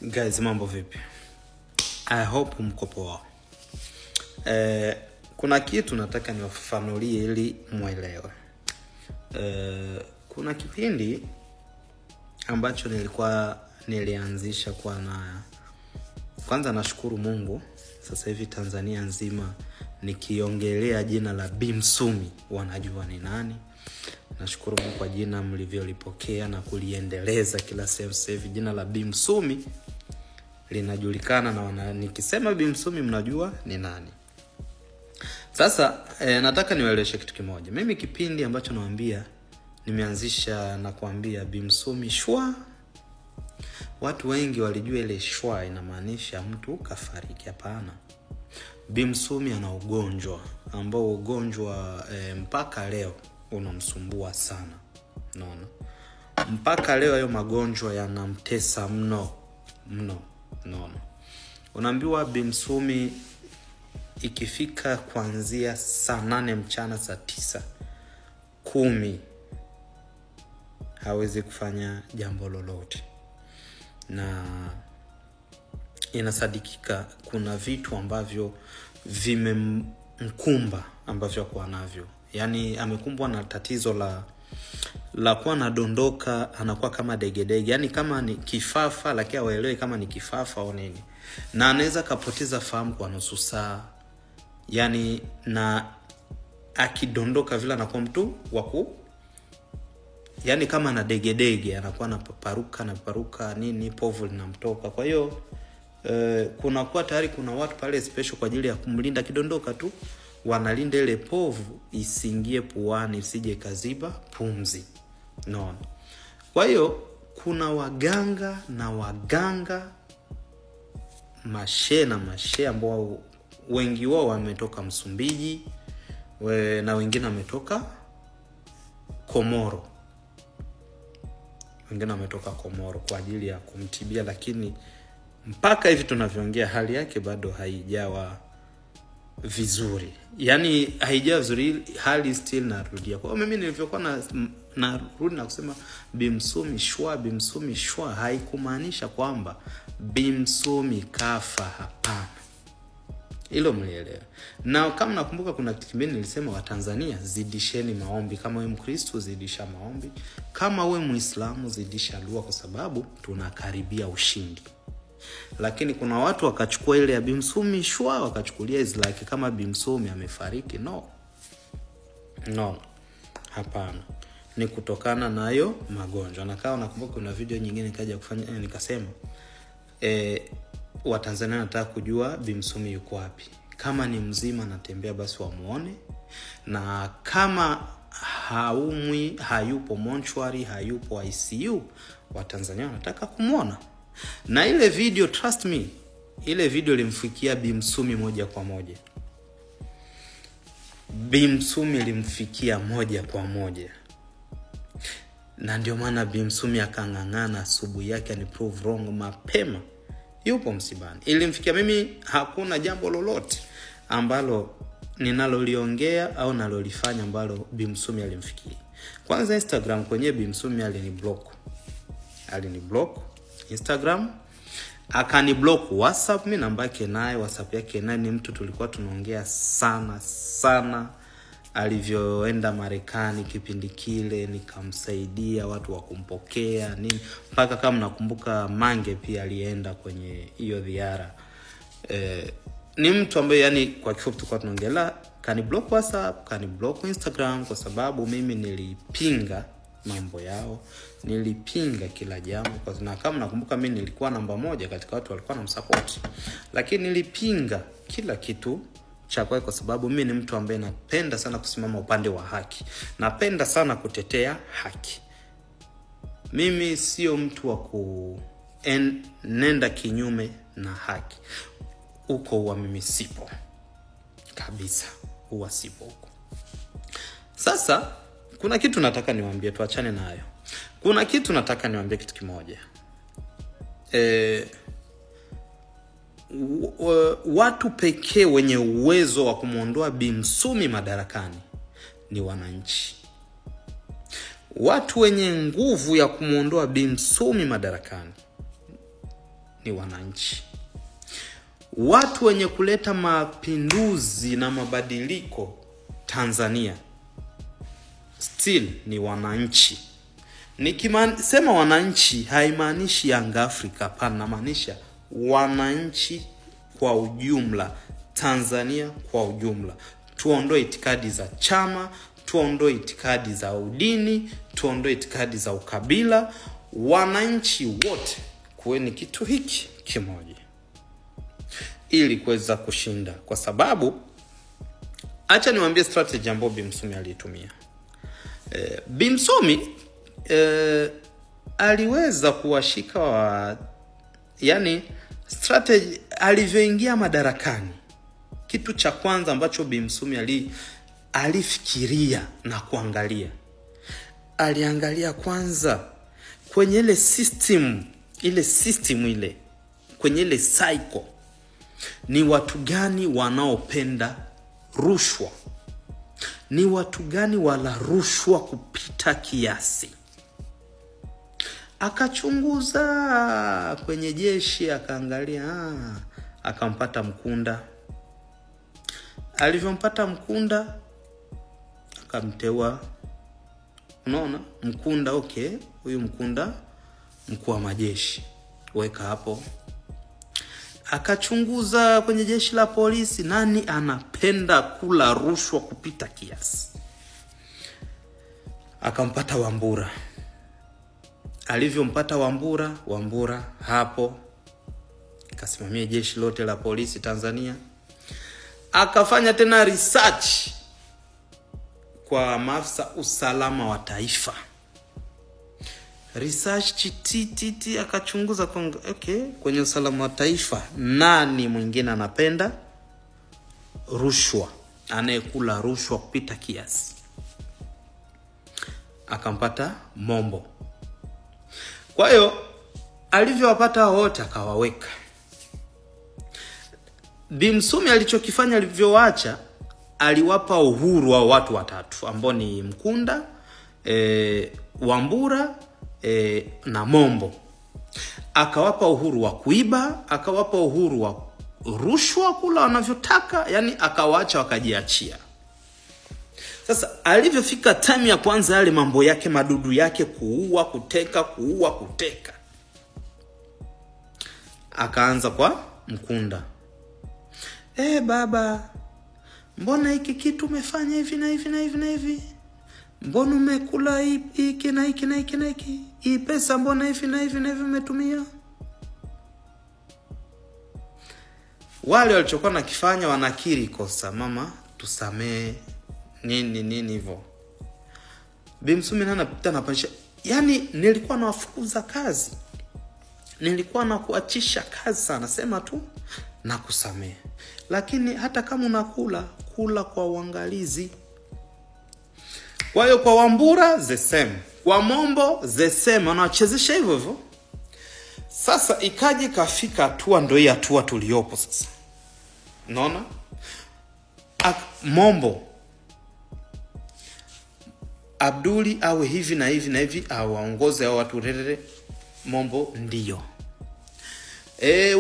Guys, mambo vipi? I hope mko poa. Kuna kitu nataka niwafafanulie ili muelewe. Kuna kipindi ambacho nilianzisha kwanza nashukuru Mungu. Sasa hivi Tanzania nzima nikiongelea jina la Bi Msumi wanajua ni nani. Nashukuru Mungu kwa jina mlivyolipokea na kuliendeleza kila sehemu. Sasa hivi jina la Bi Msumi linajulikana na nikisema Bi Msumi mnajua ni nani. Sasa nataka niwaeleweshe kitu kimoja. Mimi kipindi ambacho nawaambia nimeanzisha na kuambia Bi Msumi shwa, watu wengi walijua ile shwa inamaanisha mtu kafariki. Hapana. Bi Msumi ana ugonjwa ambao ugonjwa mpaka leo unamsumbua sana. Unaona? Mpaka leo hayo magonjwa yanamtesa mno. Unaona? Unaambiwa Bi Msumi ikifika kuanzia saa 8 mchana, saa 9, 10 hawezi kufanya jambo lolote. Na inasadikika kuna vitu ambavyo vimemkumba ambavyo kwa navyo. Yaani amekumbwa na tatizo la kuwa anadondoka, anakuwa kama degedege. Yaani kama ni kifafa, lakini hawaelewi kama ni kifafa au nini. Na anaweza kapoteza fahamu kwa nusu saa. Yaani na akidondoka vile anakuwa mtu yaani kama ana degedege, anakuwa anaparuka nini, povu linamtoka. Kwa hiyo kuna kwa tayari kuna watu pale special kwa ajili ya kumlinda kidondoka tu, wanalinda ile povu isiingie puani, isije kaziba pumzi. Unaona? Kwa hiyo kuna waganga mashe ambao wengi wao wametoka Msumbiji na wengine wametoka Komoro. Wengine wametoka Komoro kwa ajili ya kumtibia, lakini mpaka hivi tunavyoongea hali yake bado haijawa vizuri. Yaani haijawa vizuri, hali still narudia. Kwa hiyo mimi nilivyokuwa narudi na kusema Bi Msumi shwa haikumaanisha kwamba Bi Msumi kafa, hapana. Hilo mlielewa. Na kama nakumbuka kuna kipindi nilisema Watanzania zidisheni maombi. Kama wewe Mkristo zidisha maombi, kama wewe Muislamu zidisha dua, kwa sababu tunakaribia ushindi. Lakini kuna watu wakachukua ile ya Bi Msumi shwa wakachukulia like kama Bi Msumi amefariki. No. Hapana. Ni kutokana nayo magonjwa. Na kama nakumbuka kuna video nyingine nikaja kufanya nikasema Watanzania nataka kujua Bi Msumi yuko wapi. Kama ni mzima natembea basi wamuone, na kama haumwi, hayupo mortuary, hayupo ICU, Watanzania wanataka kumuona. Na ile video, trust me, ile video ilimfikia Bi Msumi moja kwa moja. Bi Msumi ilimfikia moja kwa moja. Na ndio maana Bi Msumi akangangana asubuhi yake ni prove wrong mapema. Yupo msibani. Ilimfikia mimi, hakuna jambo lolote ambalo ninaloliongea au nalolifanya ambalo Bi Msumi alimfikia. Kwanza Instagram kwenye Bi Msumi aliniblock Instagram, akaniblock WhatsApp. Mimi namba yake naye, WhatsApp yake naye, ni mtu tulikuwa tunaongea sana alivyoenda Marekani kipindi kile, nikamsaidia watu wa kumpokea nini, mpaka kama nakumbuka Mange pia alienda kwenye hiyo ziara. Ni mtu ambaye yani kwa kifupi tulikuwa tunaongelea. Kaniblock WhatsApp, kaniblock Instagram, kwa sababu mimi nilipinga mambo yao, nilipinga kila jambo. Na kama nakumbuka mimi nilikuwa namba 1 katika watu walikuwa wanamsupport, lakini nilipinga kila kitu chakwa kwa sababu mimi ni mtu ambaye napenda sana kusimama upande wa haki. Napenda sana kutetea haki. Mimi sio mtu wa nenda kinyume na haki. Uko huwa mimi sipo kabisa, huwa sipo huko. Sasa kuna kitu nataka niwaambie, tuachane na hayo. Kuna kitu nataka niwaambie kitu kimoja. Watu pekee wenye uwezo wa kumuondoa Bi Msumi madarakani ni wananchi. Watu wenye nguvu ya kumuondoa Bi Msumi madarakani ni wananchi. Watu wenye kuleta mapinduzi na mabadiliko Tanzania still ni wananchi. Nikisema wananchi haimaanishi Young Africa, hapana, maanisha wananchi kwa ujumla, Tanzania kwa ujumla. Tuondoe itikadi za chama, tuondoe itikadi za udini, tuondoe itikadi za ukabila. Wananchi wote kuweni kitu hiki kimoja ili kuweza kushinda. Kwa sababu acha niwaambie strategy ambayo Bi Msumi alitumia. Bi Msumi aliweza kuwashika yani strategy alivyoingia madarakani. Kitu cha kwanza ambacho Bi Msumi alifikiria na kuangalia, aliangalia kwanza kwenye ile system ile kwenye ile cycle, ni watu gani wanaopenda rushwa, ni watu gani wala rushwa kupita kiasi. Akachunguza kwenye jeshi, akaangalia, akampata Mkunda. Alivyompata Mkunda akamteua, unaona Mkunda, okay, huyu Mkunda mkuu wa majeshi, weka hapo. Akachunguza kwenye jeshi la polisi, nani anapenda kula rushwa kupita kiasi. Akampata Wambura. Alivyompata Wambura hapo akasimamia jeshi lote la polisi Tanzania. Akafanya tena research kwa maafisa usalama wa taifa. Research titi akachunguza okay, kwenye usalama wa taifa nani mwingine anapenda rushwa, anayekula rushwa kupita kiasi. Akampata Mombo. Kwa hiyo alivyowapata wote akawaweka. Bi Msumi alichokifanya, alivyoacha, aliwapa uhuru wa watu watatu ambao ni Mkunda, Wambura na Mombo. Akawapa uhuru wa kuiba, akawapa uhuru wa rushwa kula wanavyotaka, yani akawaacha wakajiachia. Sasa alivyofika time ya kwanza, yale mambo yake madudu yake, kuua kuteka, akaanza kwa Mkunda. Baba, mbona hiki kitu umefanya hivi na hivi na hivi na hivi? Mbona umekula hiki na hiki na hiki na hiki? Hii pesa mbona hivi na hivi na hivi umetumia? Wale walichokuwa nakifanya wanakiri kosa, mama tusamee, nini hivyo. Bi Msumi anapita na panisha, yani nilikuwa nawafukuza kazi, nilikuwa nakuachisha kazi sana, sema tu na kusamee. Lakini hata kama unakula, kula kwa uangalizi. Kwa hiyo kwa Wambura the same, kwa Mombo the same, wanachezesha hivyo hivyo. Sasa ikaje kafika hatua, ndio hii hatua tuliopo sasa. Unaona? Mombo, Abduli awe hivi na hivi na hivi, awaongoze hao watu rerere. Mombo ndio.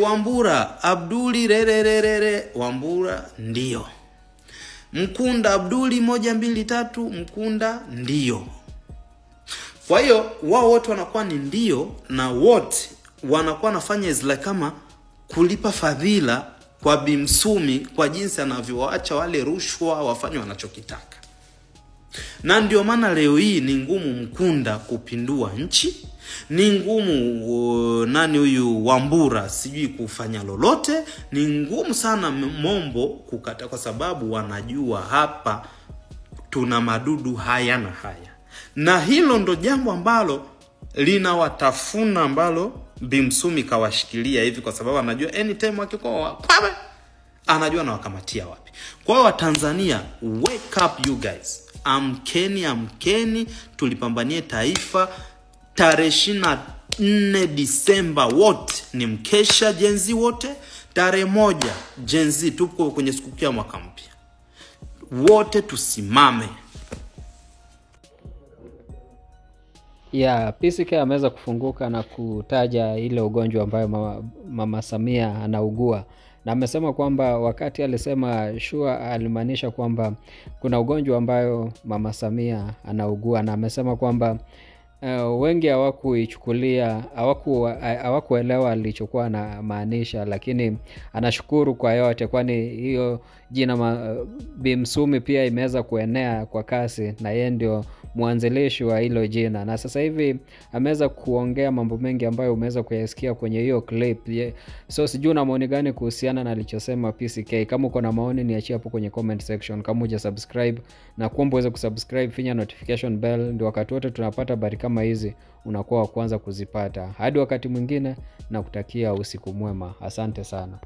Wambura, Abduli rerere, Wambura ndio. Mkunda, Abduli 1 2 3, Mkunda ndio. Kwa hiyo wao wote wanakuwa ni ndio, na wote wanakuwa nafanya zile kama kulipa fadhila kwa Bi Msumi kwa jinsi anavyowaacha wale rushwa wafanye wanachokitaka. Na ndio maana leo hii ni ngumu Mkunda kupindua nchi, ni ngumu nani huyu Wambura sijui kufanya lolote, ni ngumu sana Mombo kukata, kwa sababu wanajua hapa tuna madudu haya na haya. Na hilo ndo jambo ambalo linawatafuna, ambalo Bi Msumi kawashikilia hivi, kwa sababu anajua anytime wakikoa pawe anajua na wakamatia wapi. Kwa hiyo Tanzania, wake up you guys. Amkeni tulipambanie taifa. Tarehe 24 Disemba wote ni mkesha, jenzi wote. Tarehe 1 jenzi tupo kwenye sikukuu ya mwaka mpya. Wote tusimame. PCK ameweza kufunguka na kutaja ile ugonjwa ambayo mama Samia anaugua. Na amesema kwamba wakati alisema sure alimaanisha kwamba kuna ugonjwa ambayo mama Samia anaugua, na amesema kwamba wengi hawakuelewa alichokuwa na maanisha, lakini anashukuru kwa yote, kwani hiyo jina Bi Msumi pia imeweza kuenea kwa kasi, na yeye ndio mwanzilishi wa hilo jina. Na sasa hivi ameweza kuongea mambo mengi ambayo umeweza kuyasikia kwenye hiyo clip. So sijui una maoni gani kuhusiana na alichosema PCK? Kama uko na maoni niachie hapo kwenye comment section. Kama hujasubscribe, na kuomba uweze kusubscribe, finya notification bell, ndio wakati wote tunapata habari kama hizi unakuwa wa kwanza kuzipata. Hadi wakati mwingine, na kutakia usiku mwema. Asante sana.